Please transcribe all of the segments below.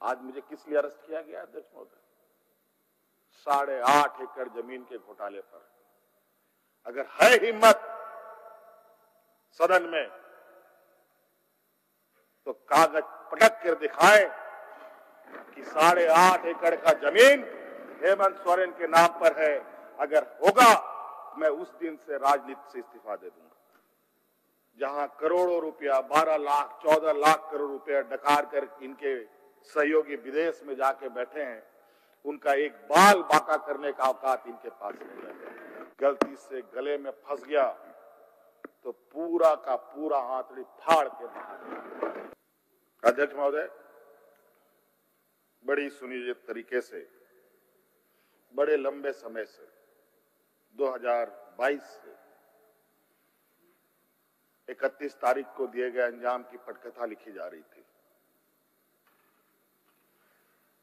आज मुझे किस लिए अरेस्ट किया गया अध्यक्ष महोदय? 8.5 एकड़ जमीन के घोटाले पर। अगर है हिम्मत सदन में तो कागज पटक कर दिखाए कि 8.5 एकड़ का जमीन हेमंत सोरेन के नाम पर है। अगर होगा मैं उस दिन से राजनीति से इस्तीफा दे दूंगा। जहां करोड़ों रुपया 12 लाख 14 लाख करोड़ रुपया डकार कर इनके सहयोगी विदेश में जाके बैठे हैं, उनका एक बाल बाका करने का औकात इनके पास नहीं है। गलती से गले में फंस गया तो पूरा का पूरा हाथड़ी फाड़ के बाहर। अध्यक्ष महोदय, बड़ी सुनियोजित तरीके से बड़े लंबे समय से 2022 से 31 तारीख को दिए गए अंजाम की पटकथा लिखी जा रही थी।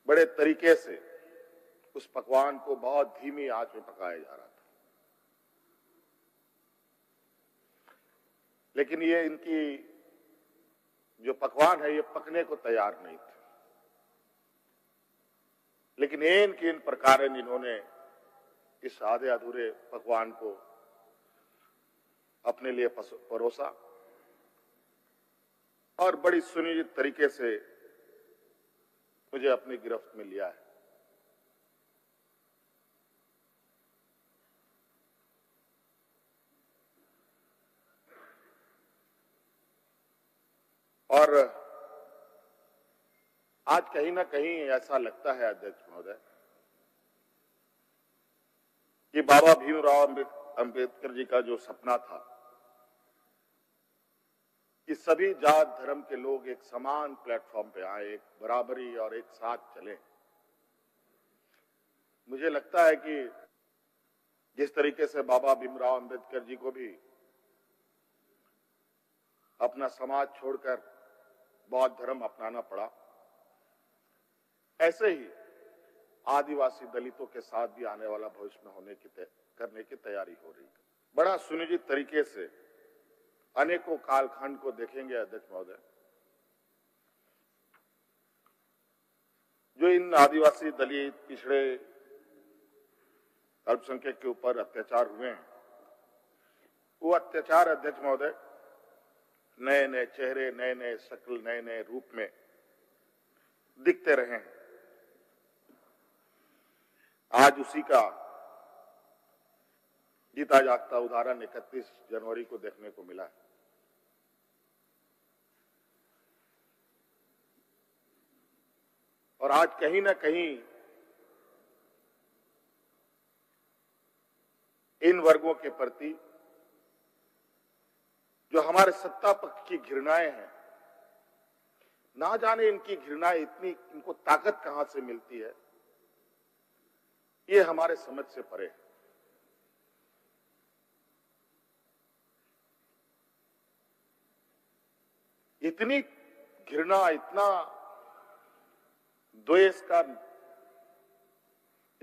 बड़े तरीके से उस पकवान को बहुत धीमी आंच में पकाया जा रहा था, लेकिन ये इनकी जो पकवान है ये पकने को तैयार नहीं थे। लेकिन इन प्रकार इन्होंने इस आधे अधूरे पकवान को अपने लिए परोसा और बड़ी सुनियोजित तरीके से मुझे अपनी गिरफ्त में लिया है। और आज कहीं ना कहीं ऐसा लगता है अध्यक्ष महोदय कि बाबा भीमराव अंबेडकर जी का जो सपना था कि सभी जात धर्म के लोग एक समान प्लेटफॉर्म पे आए, एक बराबरी और एक साथ चले, मुझे लगता है कि जिस तरीके से बाबा भीमराव अंबेडकर जी को भी अपना समाज छोड़कर बौद्ध धर्म अपनाना पड़ा, ऐसे ही आदिवासी दलितों के साथ भी आने वाला भविष्य में करने की तैयारी हो रही है। बड़ा सुनियोजित तरीके से अनेकों कालखंड को देखेंगे अध्यक्ष महोदय, जो इन आदिवासी दलित पिछड़े अल्पसंख्यक के ऊपर अत्याचार हुए हैं, वो अत्याचार अध्यक्ष महोदय नए नए चेहरे, नए नए शक्ल, नए नए रूप में दिखते रहे हैं। आज उसी का जीता जागता उदाहरण 31 जनवरी को देखने को मिला है। और आज कहीं ना कहीं इन वर्गों के प्रति जो हमारे सत्ता पक्ष की घृणाएं हैं, ना जाने इनकी घृणाएं इनको ताकत कहां से मिलती है, ये हमारे समझ से परे है। इतनी घृणा, इतना द्वेष के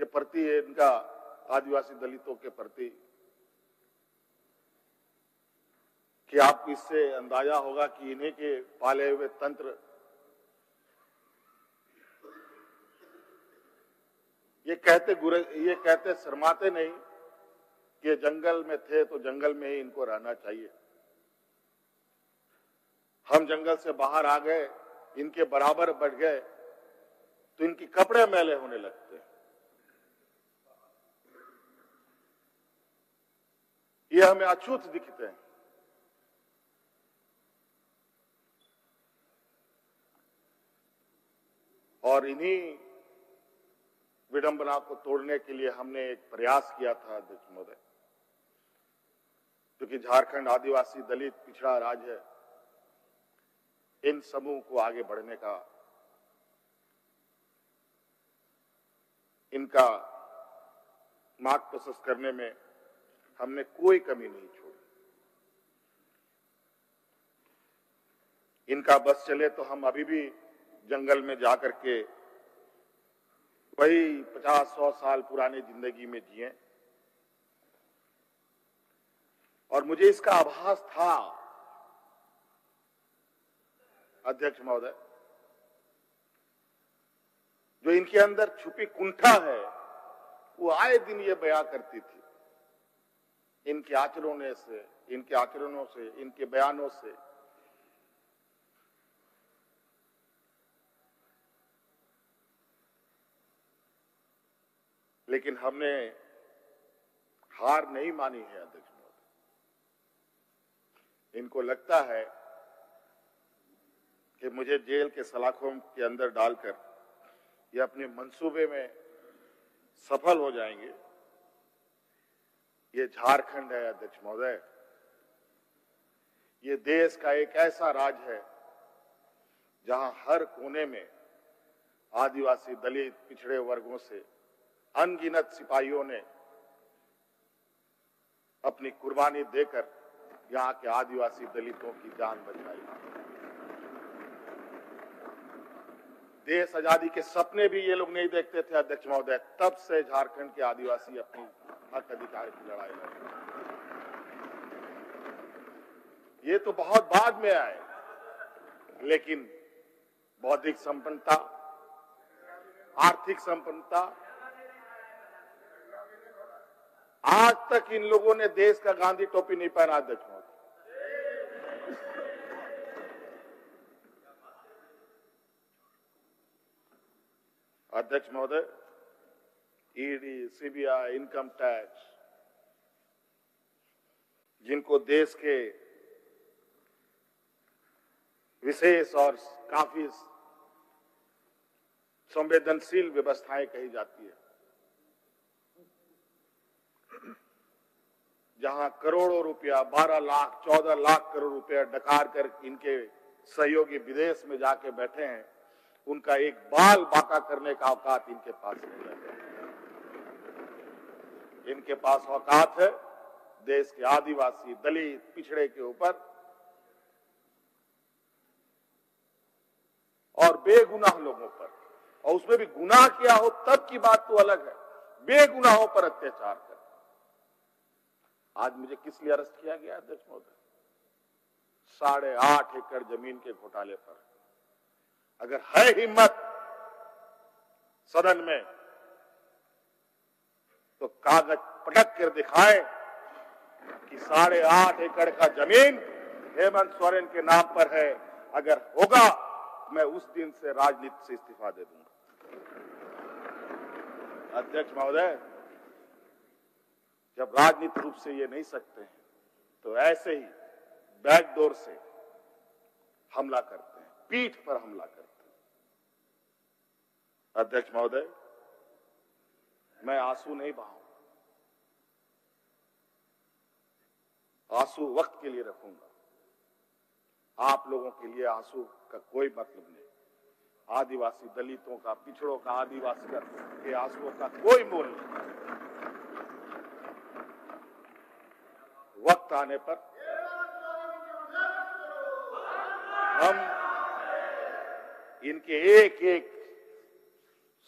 प्रति है इनका आदिवासी दलितों के प्रति कि आपको इससे अंदाजा होगा कि इन्हीं के पाले हुए तंत्र ये कहते शर्माते नहीं कि ये जंगल में थे तो जंगल में ही इनको रहना चाहिए। हम जंगल से बाहर आ गए, इनके बराबर बढ़ गए तो इनकी कपड़े मैले होने लगते हैं। ये हमें अछूत दिखते हैं। और इन्हीं विडंबना को तोड़ने के लिए हमने एक प्रयास किया था अध्यक्ष महोदय, क्योंकि झारखंड आदिवासी दलित पिछड़ा राज्य है, इन समूह को आगे बढ़ने का, इनका मार्ग प्रशस्त करने में हमने कोई कमी नहीं छोड़ी। इनका बस चले तो हम अभी भी जंगल में जाकर के वही 50-100 साल पुरानी जिंदगी में जिए। और मुझे इसका आभास था अध्यक्ष महोदय जो इनके अंदर छुपी कुंठा है वो आए दिन ये बयां करती थी, इनके आचरणों से, इनके बयानों से। लेकिन हमने हार नहीं मानी है अध्यक्ष महोदय। इनको लगता है कि मुझे जेल के सलाखों के अंदर डालकर ये अपने मंसूबे में सफल हो जाएंगे। ये झारखंड है अध्यक्ष महोदय, ये देश का एक ऐसा राज्य है जहां हर कोने में आदिवासी, दलित, पिछड़े वर्गों से अनगिनत सिपाहियों ने अपनी कुर्बानी देकर यहां के आदिवासी दलितों की जान बचाई। देश आजादी के सपने भी ये लोग नहीं देखते थे अध्यक्ष महोदय, तब से झारखंड के आदिवासी अपनी हक अधिकार की लड़ाई लड़ रहे। ये तो बहुत बाद में आए, लेकिन बौद्धिक संपन्नता, आर्थिक संपन्नता, आज तक इन लोगों ने देश का गांधी टोपी नहीं पहना अध्यक्ष महोदय। अध्यक्ष महोदय, ईडी, सीबीआई, इनकम टैक्स, जिनको देश के विशेष और काफी संवेदनशील व्यवस्थाएं कही जाती है, जहां करोड़ों रुपया, 12 लाख, 14 लाख करोड़ रुपया डकार कर इनके सहयोगी विदेश में जाके बैठे हैं, उनका एक बाल बाका करने का औकात इनके पास नहीं है। इनके पास औकात है देश के आदिवासी, दलित, पिछड़े के ऊपर, और बेगुनाह लोगों पर, और उसमें भी गुनाह किया हो तब की बात तो अलग है, बेगुनाहों पर अत्याचार कर। आज मुझे किस लिए अरेस्ट किया गया अध्यक्ष महोदय? 8.5 एकड़ जमीन के घोटाले पर। अगर है हिम्मत सदन में तो कागज पटक कर दिखाए कि 8.5 एकड़ का जमीन हेमंत सोरेन के नाम पर है। अगर होगा मैं उस दिन से राजनीति से इस्तीफा दे दूंगा। अध्यक्ष महोदय, जब राजनीतिक रूप से ये नहीं सकते हैं तो ऐसे ही बैकडोर से हमला करते हैं, पीठ पर हमला करते हैं। अध्यक्ष महोदय, मैं आंसू नहीं बहाऊंगा, आंसू वक्त के लिए रखूंगा। आप लोगों के लिए आंसू का कोई मतलब नहीं। आदिवासी दलितों का, पिछड़ों का, आदिवासी के आंसुओं का कोई मोल नहीं। वक्त आने पर हम इनके एक एक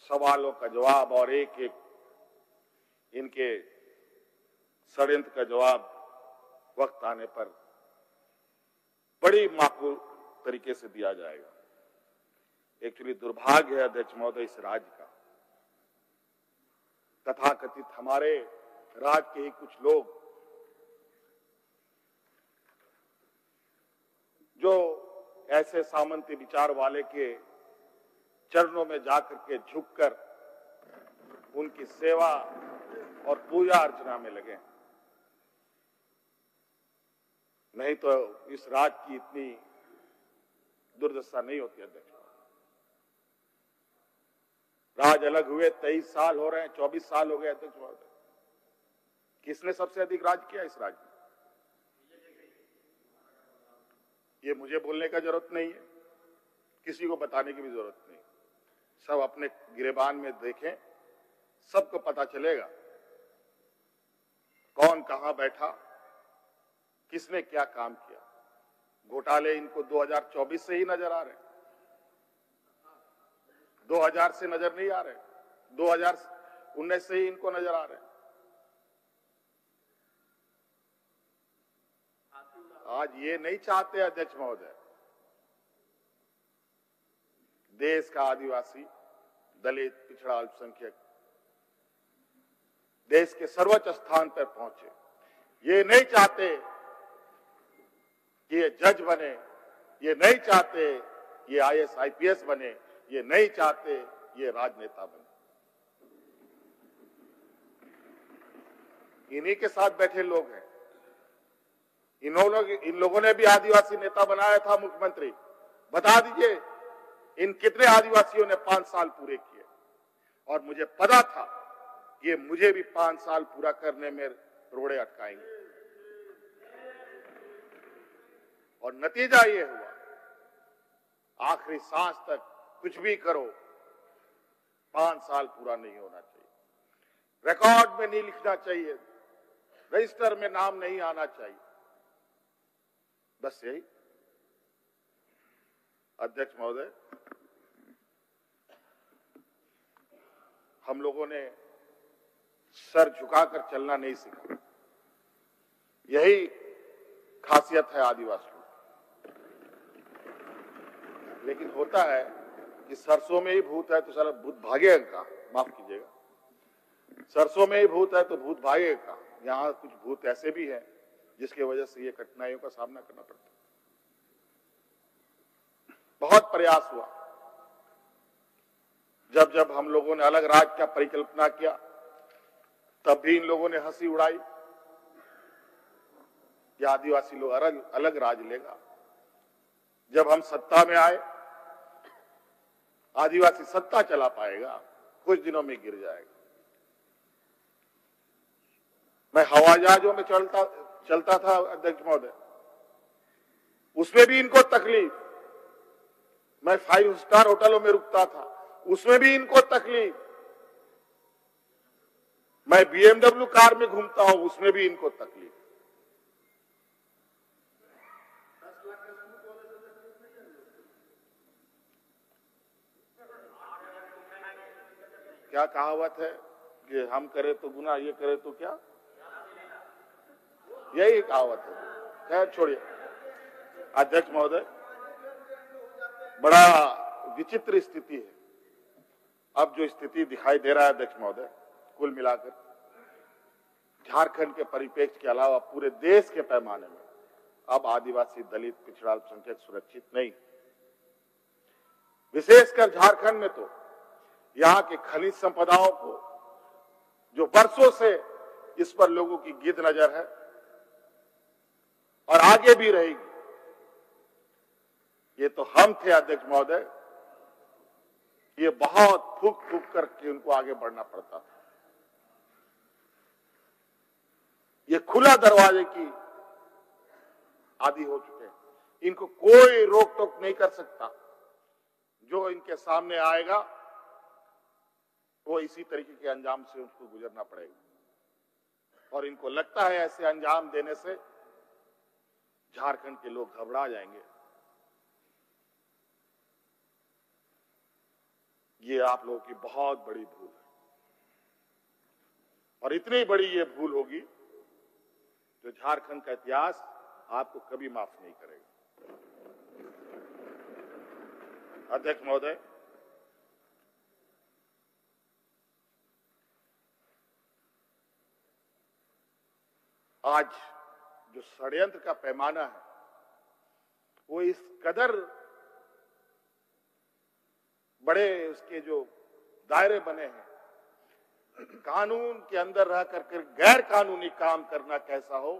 सवालों का जवाब और एक एक इनके षड्यंत्र का जवाब वक्त आने पर बड़ी माकूल तरीके से दिया जाएगा। एक्चुअली दुर्भाग्य है अध्यक्ष महोदय इस राज्य का, तथाकथित हमारे राज्य के ही कुछ लोग जो ऐसे सामंती विचार वाले के चरणों में जाकर के झुककर उनकी सेवा और पूजा अर्चना में लगे। नहीं तो इस राज्य की इतनी दुर्दशा नहीं होती अध्यक्ष। राज अलग हुए 23 साल हो रहे हैं, 24 साल हो गए अध्यक्ष महोदय। किसने सबसे अधिक राज किया इस राज्य में? ये मुझे बोलने का जरूरत नहीं है, किसी को बताने की भी जरूरत नहीं। सब अपने गिरेबान में देखें, सबको पता चलेगा कौन कहां बैठा, किसने क्या काम किया। घोटाले इनको 2024 से ही नजर आ रहे हैं, 2000 से नजर नहीं आ रहे, 2019 से ही इनको नजर आ रहे हैं। आज ये नहीं चाहते अध्यक्ष महोदय, देश का आदिवासी, दलित, पिछड़ा, अल्पसंख्यक देश के सर्वोच्च स्थान पर पहुंचे। ये नहीं चाहते कि ये जज बने, ये नहीं चाहते ये आईएएस आईपीएस बने, ये नहीं चाहते ये राजनेता बने। इन्हीं के साथ बैठे लोग हैं। इन लोगों ने भी आदिवासी नेता बनाया था मुख्यमंत्री। बता दीजिए इन कितने आदिवासियों ने 5 साल पूरे किए। और मुझे पता था ये मुझे भी 5 साल पूरा करने में रोड़े अटकाएंगे। और नतीजा ये हुआ, आखिरी सांस तक कुछ भी करो 5 साल पूरा नहीं होना चाहिए, रिकॉर्ड में नहीं लिखना चाहिए, रजिस्टर में नाम नहीं आना चाहिए। बस यही। अध्यक्ष महोदय, हम लोगों ने सर झुकाकर चलना नहीं सीखा। यही खासियत है आदिवासियों। लेकिन होता है कि सरसों में ही भूत है तो साला भूत भागेगा का, माफ कीजिएगा, सरसों में ही भूत है तो भूत भागेगा का। यहां कुछ भूत ऐसे भी हैं जिसकी वजह से ये कठिनाइयों का सामना करना पड़ता है। बहुत प्रयास हुआ। जब जब हम लोगों ने अलग राज्य का परिकल्पना किया तब भी इन लोगों ने हंसी उड़ाई कि आदिवासी लोग अलग राज्य लेगा। जब हम सत्ता में आए, आदिवासी सत्ता चला पाएगा, कुछ दिनों में गिर जाएगा। मैं हवाई जहाजों में चलता था अध्यक्ष महोदय, उसमें भी इनको तकलीफ। मैं 5 स्टार होटलों में रुकता था, उसमें भी इनको तकलीफ। मैं बीएमडब्ल्यू कार में घूमता हूं, उसमें भी इनको तकलीफ। क्या कहावत है कि हम करें तो गुनाह, ये करे तो क्या, यही कहावत है। खैर छोड़िए। अध्यक्ष महोदय, बड़ा विचित्र स्थिति है। अब जो स्थिति दिखाई दे रहा है अध्यक्ष महोदय, कुल मिलाकर झारखंड के परिप्रेक्ष्य के अलावा पूरे देश के पैमाने में अब आदिवासी, दलित, पिछड़ा, अल्पसंख्यक सुरक्षित नहीं। विशेषकर झारखंड में तो यहाँ के खनिज संपदाओं को, जो वर्षों से इस पर लोगों की गिद्ध नजर है और आगे भी रहेगी। ये तो हम थे अध्यक्ष महोदय, ये बहुत फूक फूक करके उनको आगे बढ़ना पड़ता था। ये खुला दरवाजे की आदी हो चुके हैं। इनको कोई रोक टोक नहीं कर सकता। जो इनके सामने आएगा वो इसी तरीके के अंजाम से उसको गुजरना पड़ेगा। और इनको लगता है ऐसे अंजाम देने से झारखंड के लोग घबरा जाएंगे। ये आप लोगों की बहुत बड़ी भूल है, और इतनी बड़ी ये भूल होगी जो झारखंड का इतिहास आपको कभी माफ नहीं करेगा। अध्यक्ष महोदय, आज जो षड्यंत्र का पैमाना है वो इस कदर बड़े उसके जो दायरे बने हैं, कानून के अंदर रह करके गैर कानूनी काम करना कैसा हो,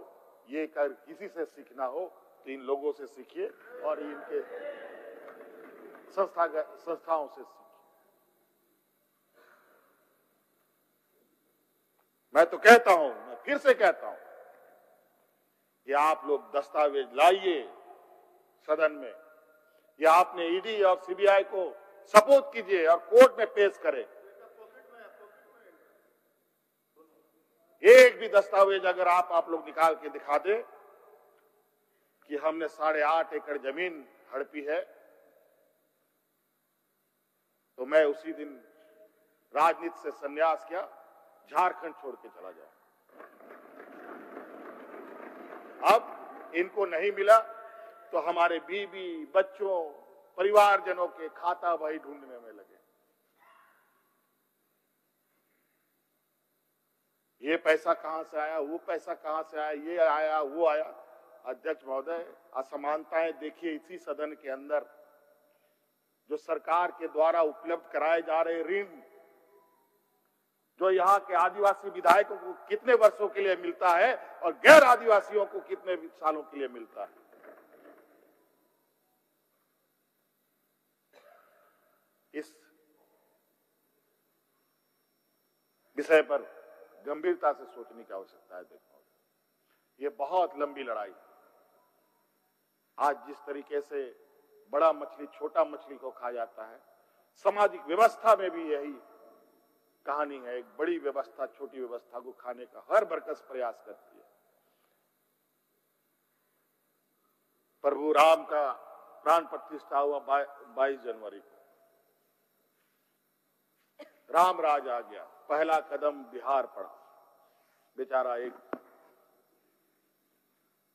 ये कर किसी से सीखना हो तो इन लोगों से सीखिए और इनके संस्थाओं से सीखिए। मैं तो कहता हूं, मैं फिर से कहता हूं कि आप लोग दस्तावेज लाइए सदन में, या आपने ईडी और सीबीआई को सपोर्ट कीजिए और कोर्ट में पेश करें। एक भी दस्तावेज अगर आप लोग निकाल के दिखा दे कि हमने 8.5 एकड़ जमीन हड़पी है, तो मैं उसी दिन राजनीति से संन्यास किया, झारखंड छोड़ के चला जाऊं। अब इनको नहीं मिला तो हमारे बीवी, बच्चों, परिवारजनों के खाता बही ढूंढने में लगे। ये पैसा कहां से आया, वो पैसा कहां से आया, ये आया वो आया। अध्यक्ष महोदय, असमानताएं देखिए इसी सदन के अंदर। जो सरकार के द्वारा उपलब्ध कराए जा रहे ऋण, जो यहाँ के आदिवासी विधायकों को कितने वर्षों के लिए मिलता है और गैर आदिवासियों को कितने सालों के लिए मिलता है। इस विषय पर गंभीरता से सोचने की आवश्यकता है। देखो, ये बहुत लंबी लड़ाई है। आज जिस तरीके से बड़ा मछली छोटा मछली को खा जाता है, सामाजिक व्यवस्था में भी यही कहानी है। एक बड़ी व्यवस्था छोटी व्यवस्था को खाने का हर बरकस प्रयास करती है। प्रभु राम का प्राण प्रतिष्ठा हुआ 22 जनवरी को। राम राज आ गया, पहला कदम बिहार पड़ा। बेचारा एक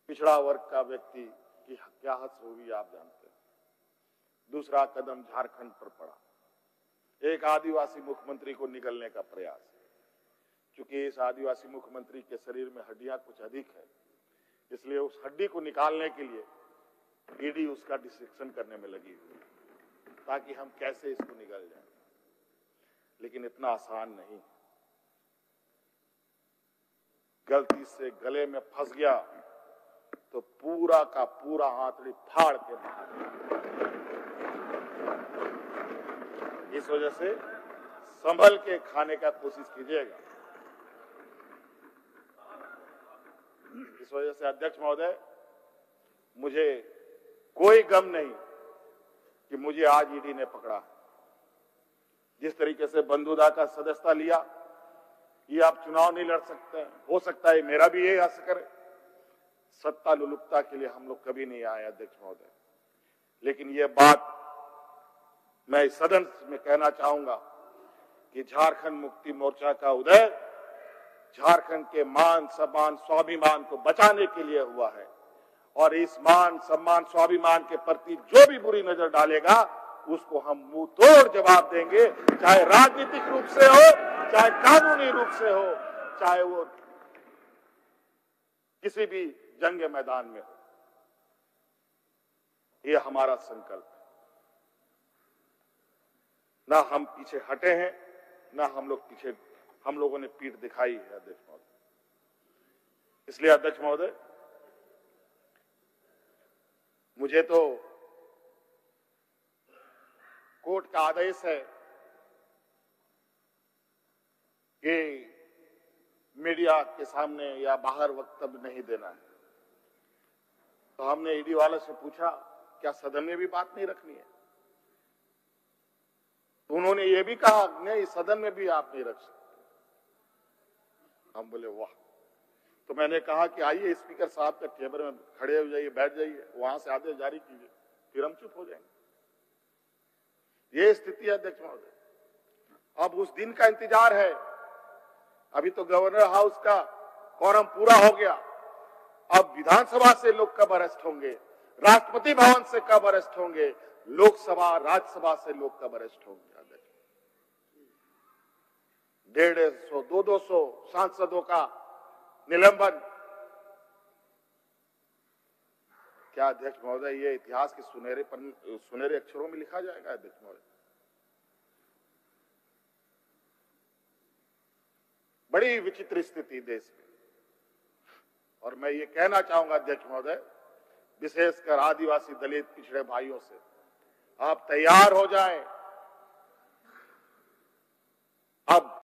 पिछड़ा वर्ग का व्यक्ति की क्या हद होगी आप जानते हैं। दूसरा कदम झारखंड पर पड़ा, एक आदिवासी मुख्यमंत्री को निगलने का प्रयास। क्योंकि इस आदिवासी मुख्यमंत्री के शरीर में हड्डियां कुछ अधिक है, इसलिए उस हड्डी को निकालने के लिए ईडी उसका डिसेक्शन करने में लगी हुई, ताकि हम कैसे इसको निगल जाए। लेकिन इतना आसान नहीं। गलती से गले में फंस गया तो पूरा का पूरा आंतड़ी फाड़ के बाहर। इस वजह से संभल के खाने का कोशिश कीजिएगा। इस वजह से अध्यक्ष महोदय, मुझे कोई गम नहीं कि मुझे आज ईडी ने पकड़ा। जिस तरीके से बंधुदा का सदस्यता लिया, ये आप चुनाव नहीं लड़ सकते। हो सकता है मेरा भी यही हक करे। सत्ता लुलुपता के लिए हम लोग कभी नहीं आए अध्यक्ष महोदय। लेकिन ये बात मैं इस सदन में कहना चाहूंगा कि झारखंड मुक्ति मोर्चा का उदय झारखंड के मान सम्मान स्वाभिमान को बचाने के लिए हुआ है। और इस मान सम्मान स्वाभिमान के प्रति जो भी बुरी नजर डालेगा उसको हम मुंह तोड़ जवाब देंगे, चाहे राजनीतिक रूप से हो, चाहे कानूनी रूप से हो, चाहे वो किसी भी जंग मैदान में हो। ये हमारा संकल्प है। ना हम पीछे हटे हैं, ना हम लोगों ने पीठ दिखाई है अध्यक्ष महोदय। इसलिए अध्यक्ष महोदय, मुझे तो कोर्ट का आदेश है कि मीडिया के सामने या बाहर वक्तव्य नहीं देना है। तो हमने ईडी वाले से पूछा, क्या सदन में भी बात नहीं रखनी है? तो उन्होंने ये भी कहा, नहीं सदन में भी आप नहीं रख सकते। हम बोले वाह। तो मैंने कहा कि आइए स्पीकर साहब के टेबल में खड़े हो जाइए, बैठ जाइए, वहां से आदेश जारी कीजिए, फिर हम चुप हो जाएंगे। ये स्थिति है अध्यक्ष महोदय। अब उस दिन का इंतजार है। अभी तो गवर्नर हाउस का कोरम पूरा हो गया। अब विधानसभा से लोग कब अरेस्ट होंगे, राष्ट्रपति भवन से कब अरेस्ट होंगे, लोकसभा राज्यसभा से लोग कब अरेस्ट होंगे। 150, 200 सांसदों का निलंबन। क्या अध्यक्ष महोदय ये इतिहास के सुनहरे अक्षरों में लिखा जाएगा अध्यक्ष महोदय? बड़ी विचित्र स्थिति देश में। और मैं ये कहना चाहूंगा अध्यक्ष महोदय, विशेषकर आदिवासी दलित पिछड़े भाइयों से, आप तैयार हो जाएं। अब